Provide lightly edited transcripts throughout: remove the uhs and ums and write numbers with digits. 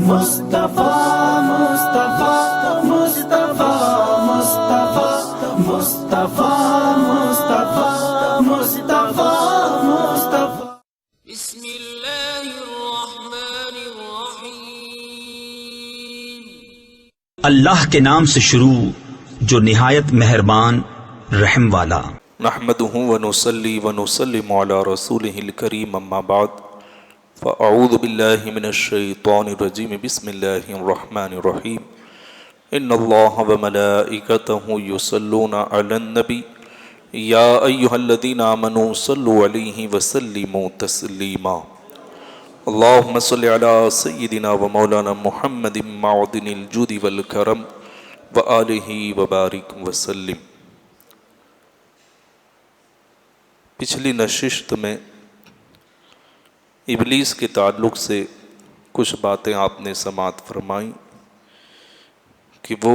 مصطفیٰ مصطفیٰ مصطفیٰ مصطفیٰ مصطفیٰ مصطفیٰ مصطفیٰ مصطفیٰ بسم اللہ الرحمن الرحیم۔ اللہ کے نام سے شروع جو نہایت مہربان رحم والا۔ نحمدہ ونصلی ونسلم علی رسولہ الکریم، اما بعد فاعوذ باللہ من الشیطان الرجیم، بسم اللہ الرحمن الرحیم۔ ان اللہ وملائکتہ یصلون علی النبی یا ایہا الذین آمنوا صلوا علیہ وسلموا تسلیما۔ اللہم صل علی سیدنا ومولانا محمد معدن الجود والکرم وآلہ وبارک وسلم۔ پچھلی نشست میں ابلیس کے تعلق سے کچھ باتیں آپ نے سماعت فرمائیں کہ وہ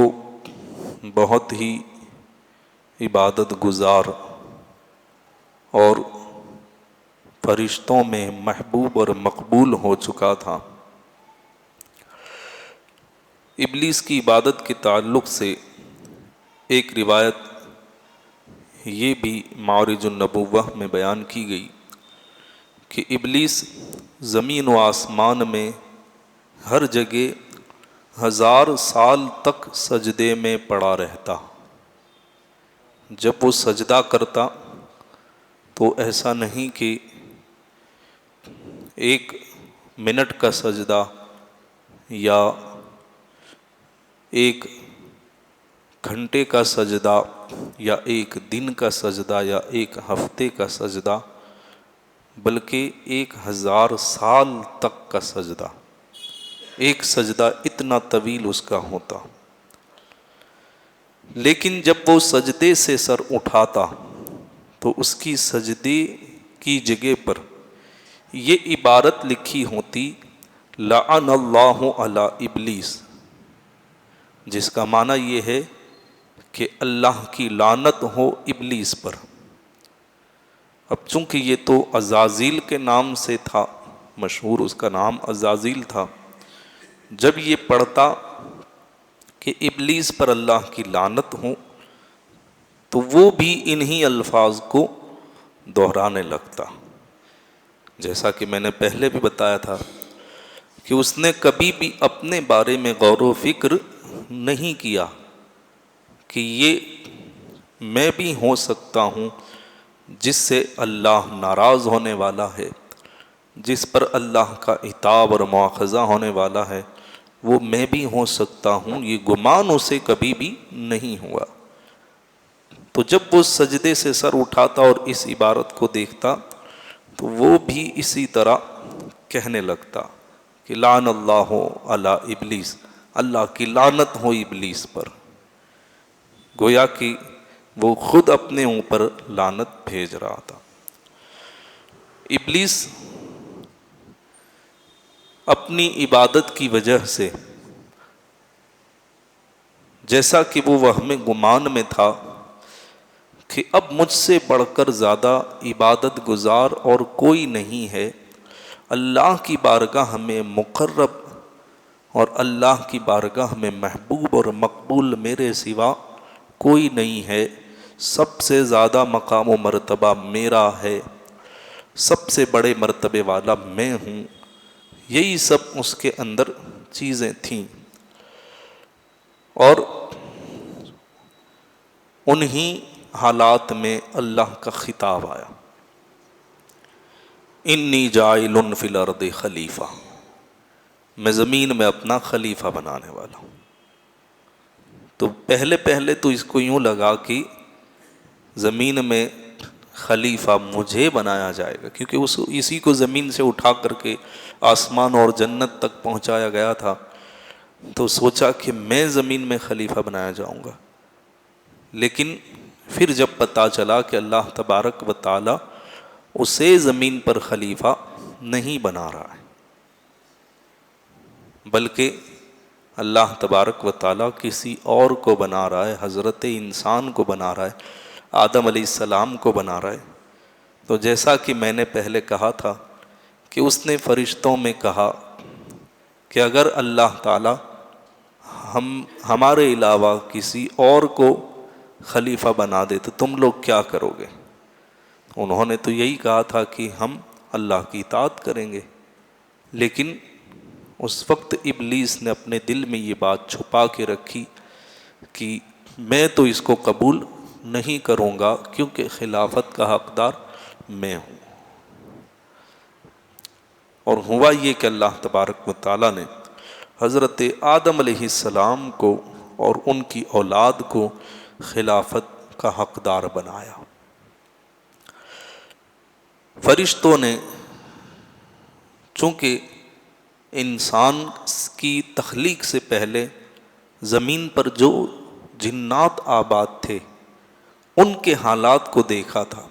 بہت ہی عبادت گزار اور فرشتوں میں محبوب اور مقبول ہو چکا تھا۔ ابلیس کی عبادت کے تعلق سے ایک روایت یہ بھی معارج النبوہ میں بیان کی گئی کہ ابلیس زمین و آسمان میں ہر جگہ 1000 سال تک سجدے میں پڑا رہتا۔ جب وہ سجدہ کرتا تو ایسا نہیں کہ 1 منٹ کا سجدہ یا 1 گھنٹے کا سجدہ یا 1 دن کا سجدہ یا 1 ہفتے کا سجدہ، بلکہ 1000 سال تک کا سجدہ۔ ایک سجدہ اتنا طویل اس کا ہوتا، لیکن جب وہ سجدے سے سر اٹھاتا تو اس کی سجدے کی جگہ پر یہ عبارت لکھی ہوتی لعن اللہ علی ابلیس، جس کا معنی یہ ہے کہ اللہ کی لعنت ہو ابلیس پر۔ اب چونکہ یہ تو عزازیل کے نام سے تھا مشہور، اس کا نام عزازیل تھا، جب یہ پڑھتا کہ ابلیس پر اللہ کی لعنت ہو تو وہ بھی انہی الفاظ کو دہرانے لگتا۔ جیسا کہ میں نے پہلے بھی بتایا تھا کہ اس نے کبھی بھی اپنے بارے میں غور و فکر نہیں کیا کہ یہ میں بھی ہو سکتا ہوں جس سے اللہ ناراض ہونے والا ہے، جس پر اللہ کا عتاب اور مواخذہ ہونے والا ہے، وہ میں بھی ہو سکتا ہوں۔ یہ گمان اسے کبھی بھی نہیں ہوا۔ تو جب وہ سجدے سے سر اٹھاتا اور اس عبارت کو دیکھتا تو وہ بھی اسی طرح کہنے لگتا کہ لعن اللہ علی ابلیس، اللہ کی لعنت ہو ابلیس پر، گویا کہ وہ خود اپنے اوپر لعنت بھیج رہا تھا۔ ابلیس اپنی عبادت کی وجہ سے جیسا کہ وہ وہم گمان میں تھا کہ اب مجھ سے بڑھ کر زیادہ عبادت گزار اور کوئی نہیں ہے، اللہ کی بارگاہ میں مقرب اور اللہ کی بارگاہ میں محبوب اور مقبول میرے سوا کوئی نہیں ہے، سب سے زیادہ مقام و مرتبہ میرا ہے، سب سے بڑے مرتبے والا میں ہوں۔ یہی سب اس کے اندر چیزیں تھیں، اور انہی حالات میں اللہ کا خطاب آیا، انی جاعل فی الارض خلیفہ، میں زمین میں اپنا خلیفہ بنانے والا ہوں۔ تو پہلے تو اس کو یوں لگا کہ زمین میں خلیفہ مجھے بنایا جائے گا، کیونکہ اسی کو زمین سے اٹھا کر کے آسمان اور جنت تک پہنچایا گیا تھا، تو سوچا کہ میں زمین میں خلیفہ بنایا جاؤں گا۔ لیکن پھر جب پتہ چلا کہ اللہ تبارک و تعالی اسے زمین پر خلیفہ نہیں بنا رہا ہے، بلکہ اللہ تبارک و تعالیٰ کسی اور کو بنا رہا ہے، حضرت انسان کو بنا رہا ہے، آدم علیہ السلام کو بنا رہا ہے۔ تو جیسا کہ میں نے پہلے کہا تھا کہ اس نے فرشتوں میں کہا کہ اگر اللہ تعالی ہمارے علاوہ کسی اور کو خلیفہ بنا دے تو تم لوگ کیا کرو گے؟ انہوں نے تو یہی کہا تھا کہ ہم اللہ کی اطاعت کریں گے، لیکن اس وقت ابلیس نے اپنے دل میں یہ بات چھپا کے رکھی کہ میں تو اس کو قبول نہیں کروں گا کیونکہ خلافت کا حقدار میں ہوں۔ اور ہوا یہ کہ اللہ تبارک و تعالیٰ نے حضرت آدم علیہ السلام کو اور ان کی اولاد کو خلافت کا حقدار بنایا۔ فرشتوں نے چونکہ انسان کی تخلیق سے پہلے زمین پر جو جنات آباد تھے ان کے حالات کو دیکھا تھا،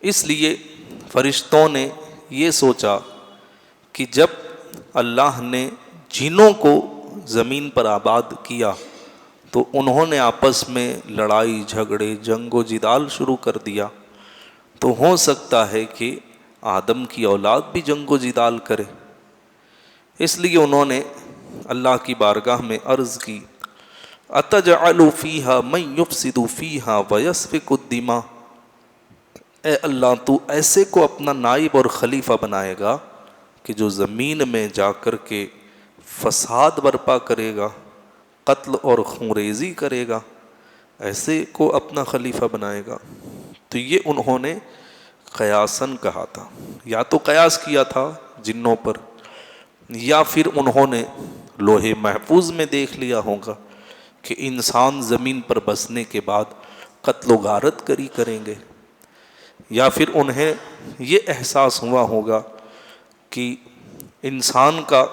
اس لیے فرشتوں نے یہ سوچا کہ جب اللہ نے جنوں کو زمین پر آباد کیا تو انہوں نے آپس میں لڑائی جھگڑے جنگ و جدال شروع کر دیا، تو ہو سکتا ہے کہ آدم کی اولاد بھی جنگ و جدال کرے۔ اس لیے انہوں نے اللہ کی بارگاہ میں عرض کی اتجعل فیہا من یفسد فیہا ویسفک الدماء، اے اللہ تو ایسے کو اپنا نائب اور خلیفہ بنائے گا کہ جو زمین میں جا کر کے فساد برپا کرے گا، قتل اور خونریزی کرے گا، ایسے کو اپنا خلیفہ بنائے گا؟ تو یہ انہوں نے قیاساً کہا تھا، یا تو قیاس کیا تھا جنوں پر، یا پھر انہوں نے لوح محفوظ میں دیکھ لیا ہوگا کہ انسان زمین پر بسنے کے بعد قتل و غارت کریں گے، یا پھر انہیں یہ احساس ہوا ہوگا کہ انسان کا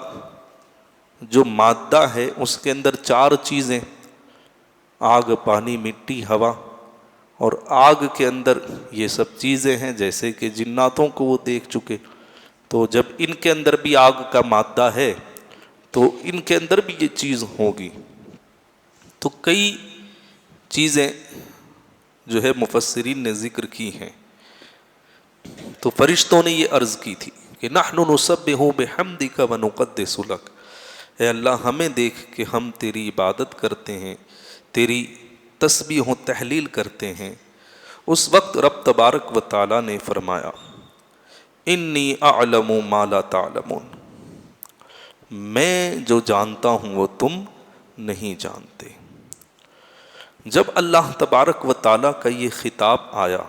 جو مادہ ہے اس کے اندر 4 چیزیں، آگ پانی مٹی ہوا، اور آگ کے اندر یہ سب چیزیں ہیں جیسے کہ جناتوں کو وہ دیکھ چکے، تو جب ان کے اندر بھی آگ کا مادہ ہے تو ان کے اندر بھی یہ چیز ہوگی۔ تو کئی چیزیں جو ہے مفسرین نے ذکر کی ہیں۔ تو فرشتوں نے یہ عرض کی تھی کہ نحن نسبح بحمدک ونقدس لک، اے اللہ ہمیں دیکھ کہ ہم تیری عبادت کرتے ہیں، تیری تسبیح و تحلیل کرتے ہیں۔ اس وقت رب تبارک و تعالیٰ نے فرمایا انی اعلم ما لا تعلمون، میں جو جانتا ہوں وہ تم نہیں جانتے۔ جب اللہ تبارک و تعالیٰ کا یہ خطاب آیا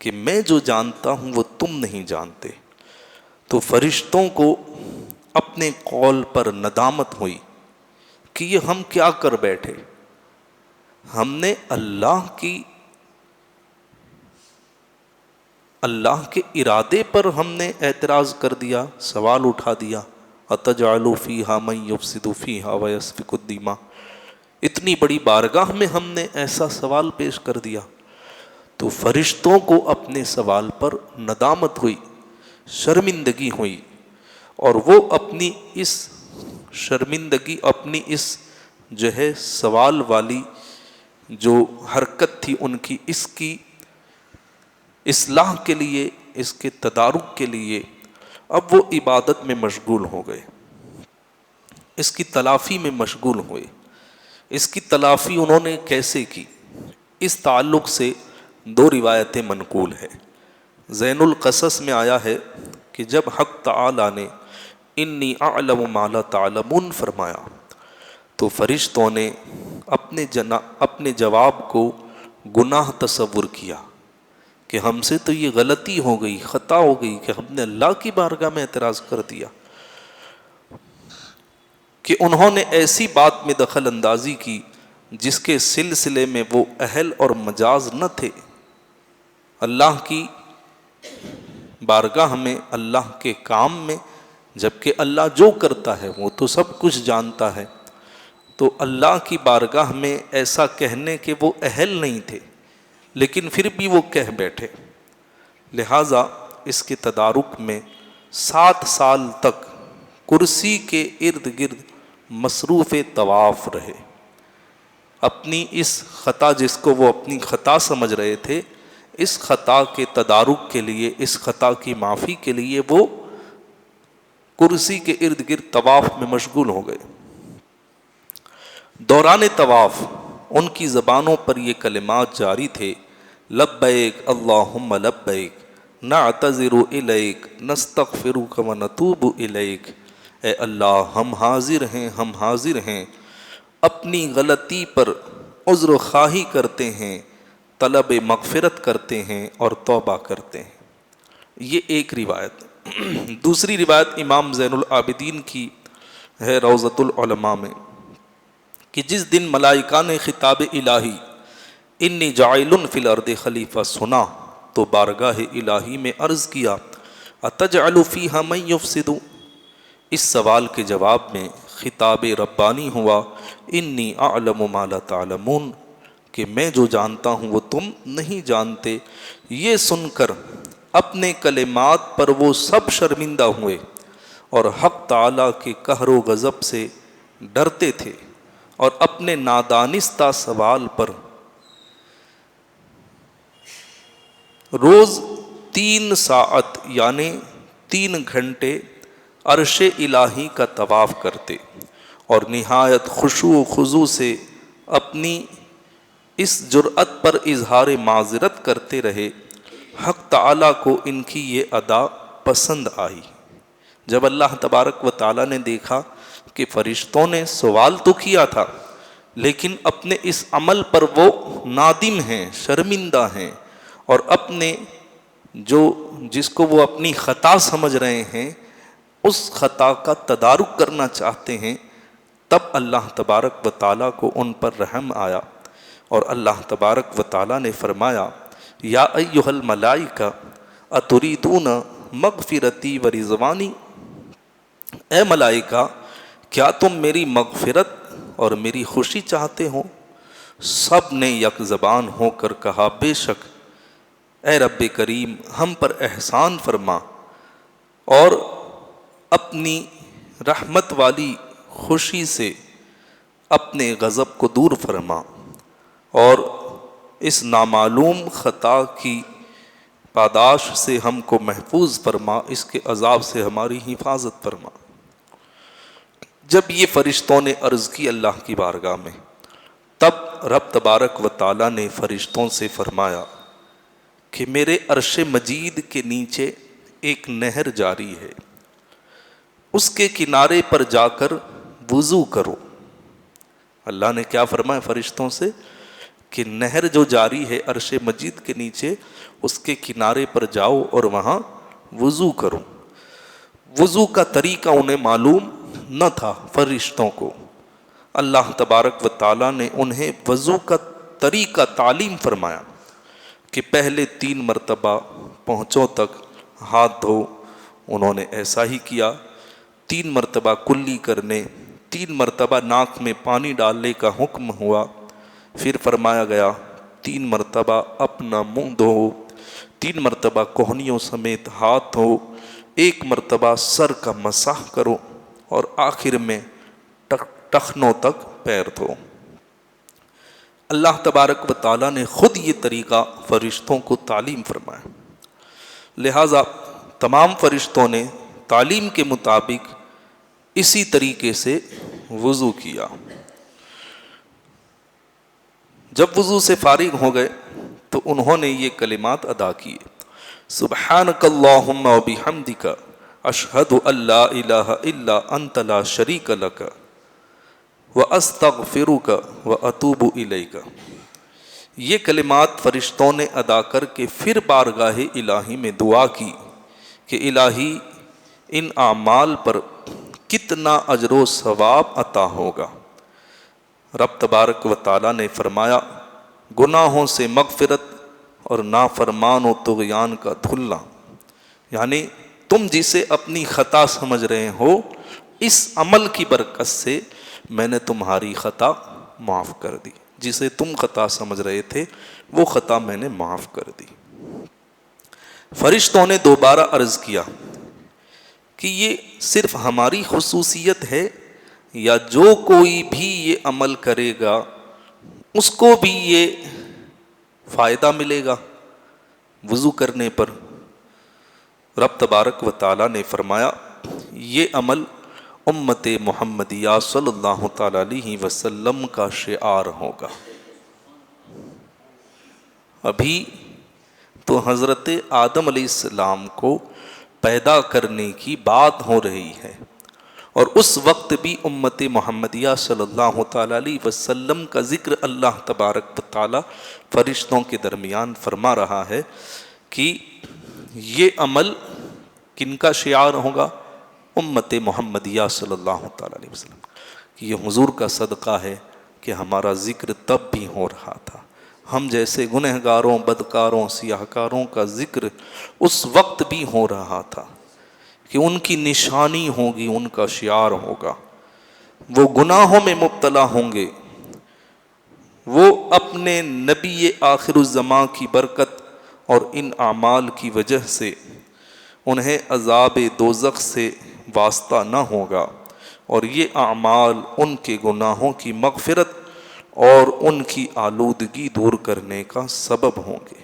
کہ میں جو جانتا ہوں وہ تم نہیں جانتے، تو فرشتوں کو اپنے قول پر ندامت ہوئی کہ یہ ہم کیا کر بیٹھے، ہم نے اللہ کے ارادے پر ہم نے اعتراض کر دیا، سوال اٹھا دیا اتجعل فیہا من یفسد فیہا ویسفک الدماء، اتنی بڑی بارگاہ میں ہم نے ایسا سوال پیش کر دیا۔ تو فرشتوں کو اپنے سوال پر ندامت ہوئی، شرمندگی ہوئی، اور وہ اپنی اس شرمندگی، اپنی اس جو ہے سوال والی جو حرکت تھی ان کی، اس کی اصلاح کے لیے، اس کے تدارک کے لیے اب وہ عبادت میں مشغول ہو گئے، اس کی تلافی میں مشغول ہوئے۔ اس کی تلافی انہوں نے کیسے کی؟ اس تعلق سے 2 روایتیں منقول ہیں۔ زین القصص میں آیا ہے کہ جب حق تعالی نے انی اعلم ما لا تعلمون فرمایا تو فرشتوں نے اپنے جواب کو گناہ تصور کیا کہ ہم سے تو یہ غلطی ہو گئی، خطا ہو گئی کہ ہم نے اللہ کی بارگاہ میں اعتراض کر دیا، کہ انہوں نے ایسی بات میں دخل اندازی کی جس کے سلسلے میں وہ اہل اور مجاز نہ تھے۔ اللہ کی بارگاہ میں، اللہ کے کام میں، جبکہ اللہ جو کرتا ہے وہ تو سب کچھ جانتا ہے، تو اللہ کی بارگاہ میں ایسا کہنے کے وہ اہل نہیں تھے، لیکن پھر بھی وہ کہہ بیٹھے۔ لہٰذا اس کے تدارک میں 7 سال تک کرسی کے ارد گرد مصروف طواف رہے، اپنی اس خطا، جس کو وہ اپنی خطا سمجھ رہے تھے، اس خطا کے تدارک کے لیے، اس خطا کی معافی کے لیے وہ کرسی کے ارد گرد طواف میں مشغول ہو گئے۔ دوران طواف ان کی زبانوں پر یہ کلمات جاری تھے، لبیک اللہم لبیک نعتذر الیک نستغفرک ونتوب الیک، اے اللہ ہم حاضر ہیں اپنی غلطی پر عذر خواہی کرتے ہیں، طلب مغفرت کرتے ہیں اور توبہ کرتے ہیں۔ یہ ایک روایت۔ دوسری روایت امام زین العابدین کی ہے روضۃ العلماء میں کہ جس دن ملائکہ نے خطاب الہی انی جاعل فی الارض خلیفہ سنا تو بارگاہ الہی میں عرض کیا اتجعل فیہا من یفسد، اس سوال کے جواب میں خطاب ربانی ہوا انی اعلم ما لا تعلمون، کہ میں جو جانتا ہوں وہ تم نہیں جانتے۔ یہ سن کر اپنے کلمات پر وہ سب شرمندہ ہوئے اور حق تعالیٰ کے قہر و غضب سے ڈرتے تھے، اور اپنے نادانستہ سوال پر روز 3 ساعت یعنی 3 گھنٹے عرش الہی کا طواف کرتے، اور نہایت خشوع و خضوع سے اپنی اس جرأت پر اظہار معذرت کرتے رہے۔ حق تعالیٰ کو ان کی یہ ادا پسند آئی۔ جب اللہ تبارک و تعالیٰ نے دیکھا کہ فرشتوں نے سوال تو کیا تھا لیکن اپنے اس عمل پر وہ نادم ہیں، شرمندہ ہیں، اور اپنے جس کو وہ اپنی خطا سمجھ رہے ہیں اس خطا کا تدارک کرنا چاہتے ہیں، تب اللہ تبارک و تعالیٰ کو ان پر رحم آیا، اور اللہ تبارک و تعالیٰ نے فرمایا یا ایھا الملائکہ اتریدون مغفرتی و رضوانی، اے ملائکہ کیا تم میری مغفرت اور میری خوشی چاہتے ہو؟ سب نے یک زبان ہو کر کہا بے شک، اے رب کریم ہم پر احسان فرما اور اپنی رحمت والی خوشی سے اپنے غضب کو دور فرما، اور اس نامعلوم خطا کی پاداش سے ہم کو محفوظ فرما، اس کے عذاب سے ہماری حفاظت فرما۔ جب یہ فرشتوں نے عرض کی اللہ کی بارگاہ میں، تب رب تبارک و تعالیٰ نے فرشتوں سے فرمایا کہ میرے عرش مجید کے نیچے ایک نہر جاری ہے، اس کے کنارے پر جا کر وضو کرو۔ اللہ نے کیا فرمایا فرشتوں سے کہ نہر جو جاری ہے عرش مجید کے نیچے، اس کے کنارے پر جاؤ اور وہاں وضو کرو۔ وضو کا طریقہ انہیں معلوم نہ تھا فرشتوں کو، اللہ تبارک و تعالیٰ نے انہیں وضو کا طریقہ تعلیم فرمایا کہ پہلے 3 مرتبہ پہنچوں تک ہاتھ دھو، انہوں نے ایسا ہی کیا۔ 3 مرتبہ کلی کرنے، 3 مرتبہ ناک میں پانی ڈالنے کا حکم ہوا، پھر فرمایا گیا 3 مرتبہ اپنا منہ دھو، 3 مرتبہ کوہنیوں سمیت ہاتھ دھو، 1 مرتبہ سر کا مسح کرو، اور آخر میں ٹخنوں تک پیر دھو۔ اللہ تبارک و تعالیٰ نے خود یہ طریقہ فرشتوں کو تعلیم فرمایا، لہٰذا تمام فرشتوں نے تعلیم کے مطابق اسی طریقے سے وضو کیا۔ جب وضو سے فارغ ہو گئے تو انہوں نے یہ کلمات ادا کیے، سبحانک اللہم و بحمدک اشہد ان لا الہ الا انت لا شریک لک واستغفرک واتوب الیک۔ یہ کلمات فرشتوں نے ادا کر کے پھر بارگاہ الہی میں دعا کی کہ الہی ان اعمال پر کتنا اجر و ثواب عطا ہوگا۔ رب تبارک و تعالیٰ نے فرمایا گناہوں سے مغفرت اور نافرمان و طغیان کا دھلنا، یعنی تم جسے اپنی خطا سمجھ رہے ہو اس عمل کی برکت سے میں نے تمہاری خطا معاف کر دی، جسے تم خطا سمجھ رہے تھے وہ خطا میں نے معاف کر دی۔ فرشتوں نے دوبارہ عرض کیا کہ یہ صرف ہماری خصوصیت ہے یا جو کوئی بھی یہ عمل کرے گا اس کو بھی یہ فائدہ ملے گا وضو کرنے پر؟ رب تبارک و تعالیٰ نے فرمایا یہ عمل امت محمدیہ صلی اللہ تعالیٰ علیہ وسلم کا شعار ہوگا۔ ابھی تو حضرت آدم علیہ السلام کو پیدا کرنے کی بات ہو رہی ہے، اور اس وقت بھی امت محمدیہ صلی اللہ تعالیٰ علیہ وسلم کا ذکر اللہ تبارک و تعالیٰ فرشتوں کے درمیان فرما رہا ہے کہ یہ عمل کن کا شعار ہوگا؟ امت محمدیہ صلی اللہ تعالیٰ علیہ وسلم۔ کہ یہ حضور کا صدقہ ہے کہ ہمارا ذکر تب بھی ہو رہا تھا، ہم جیسے گنہگاروں، بدکاروں، سیاہکاروں کا ذکر اس وقت بھی ہو رہا تھا کہ ان کی نشانی ہوگی، ان کا شعار ہوگا۔ وہ گناہوں میں مبتلا ہوں گے، وہ اپنے نبی آخر الزمان کی برکت اور ان اعمال کی وجہ سے انہیں عذاب دوزخ سے واسطہ نہ ہوگا، اور یہ اعمال ان کے گناہوں کی مغفرت اور ان کی آلودگی دور کرنے کا سبب ہوں گے۔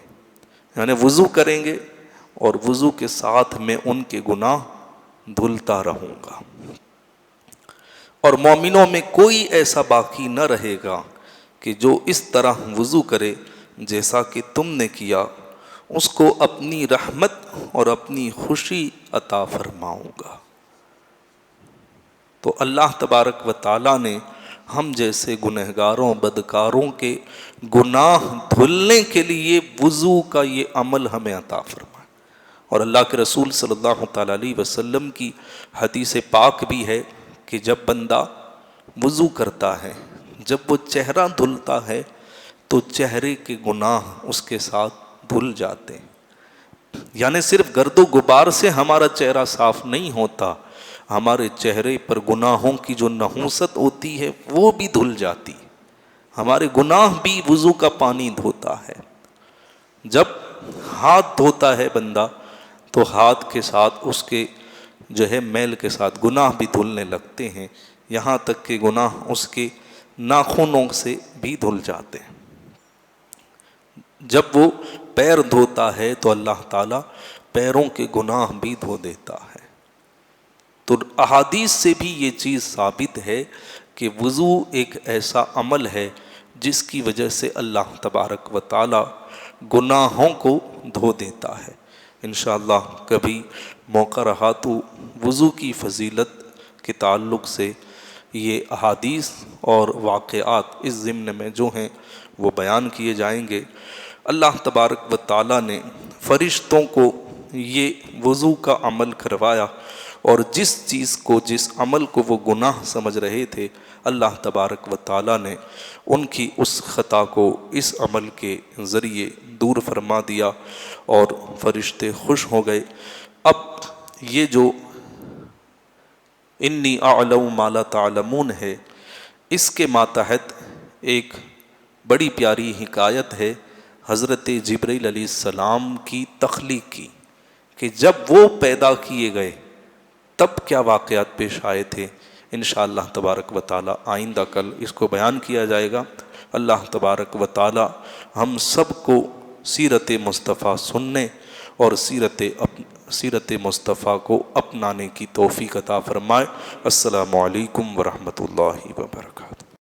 یعنی وضو کریں گے اور وضو کے ساتھ میں ان کے گناہ دھلتا رہوں گا، اور مومنوں میں کوئی ایسا باقی نہ رہے گا کہ جو اس طرح وضو کرے جیسا کہ تم نے کیا، اس کو اپنی رحمت اور اپنی خوشی عطا فرماؤں گا۔ تو اللہ تبارک و تعالیٰ نے ہم جیسے گنہگاروں، بدکاروں کے گناہ دھلنے کے لیے وضو کا یہ عمل ہمیں عطا فرمایا، اور اللہ کے رسول صلی اللہ تعالیٰ علیہ وسلم کی حدیث پاک بھی ہے کہ جب بندہ وضو کرتا ہے، جب وہ چہرہ دھلتا ہے تو چہرے کے گناہ اس کے ساتھ دھل جاتے ہیں۔ یعنی صرف گرد و غبار سے ہمارا چہرہ صاف نہیں ہوتا، ہمارے چہرے پر گناہوں کی جو نحوست ہوتی ہے وہ بھی دھل جاتی، ہمارے گناہ بھی وضو کا پانی دھوتا ہے۔ جب ہاتھ دھوتا ہے بندہ تو ہاتھ کے ساتھ اس کے جو ہے میل کے ساتھ گناہ بھی دھلنے لگتے ہیں، یہاں تک کہ گناہ اس کے ناخنوں سے بھی دھل جاتے ہیں۔ جب وہ پیر دھوتا ہے تو اللہ تعالیٰ پیروں کے گناہ بھی دھو دیتا ہے۔ تو احادیث سے بھی یہ چیز ثابت ہے کہ وضو ایک ایسا عمل ہے جس کی وجہ سے اللہ تبارک و تعالیٰ گناہوں کو دھو دیتا ہے۔ انشاءاللہ کبھی موقع رہا تو وضو کی فضیلت کے تعلق سے یہ احادیث اور واقعات اس ضمن میں جو ہیں وہ بیان کیے جائیں گے۔ اللہ تبارک و تعالیٰ نے فرشتوں کو یہ وضو کا عمل کروایا، اور جس چیز کو، جس عمل کو وہ گناہ سمجھ رہے تھے، اللہ تبارک و تعالیٰ نے ان کی اس خطا کو اس عمل کے ذریعے دور فرما دیا، اور فرشتے خوش ہو گئے۔ اب یہ جو انی اعلم ما لا تعلمون ہے، اس کے ماتحت ایک بڑی پیاری حکایت ہے حضرت جبرائیل علیہ السلام کی تخلیق کی، کہ جب وہ پیدا کیے گئے تب کیا واقعات پیش آئے تھے۔ انشاءاللہ تبارک و تعالی آئندہ کل اس کو بیان کیا جائے گا۔ اللہ تبارک و تعالی ہم سب کو سیرت مصطفیٰ سننے اور سیرت مصطفیٰ کو اپنانے کی توفیق عطا فرمائے۔ السلام علیکم ورحمۃ اللہ وبرکاتہ۔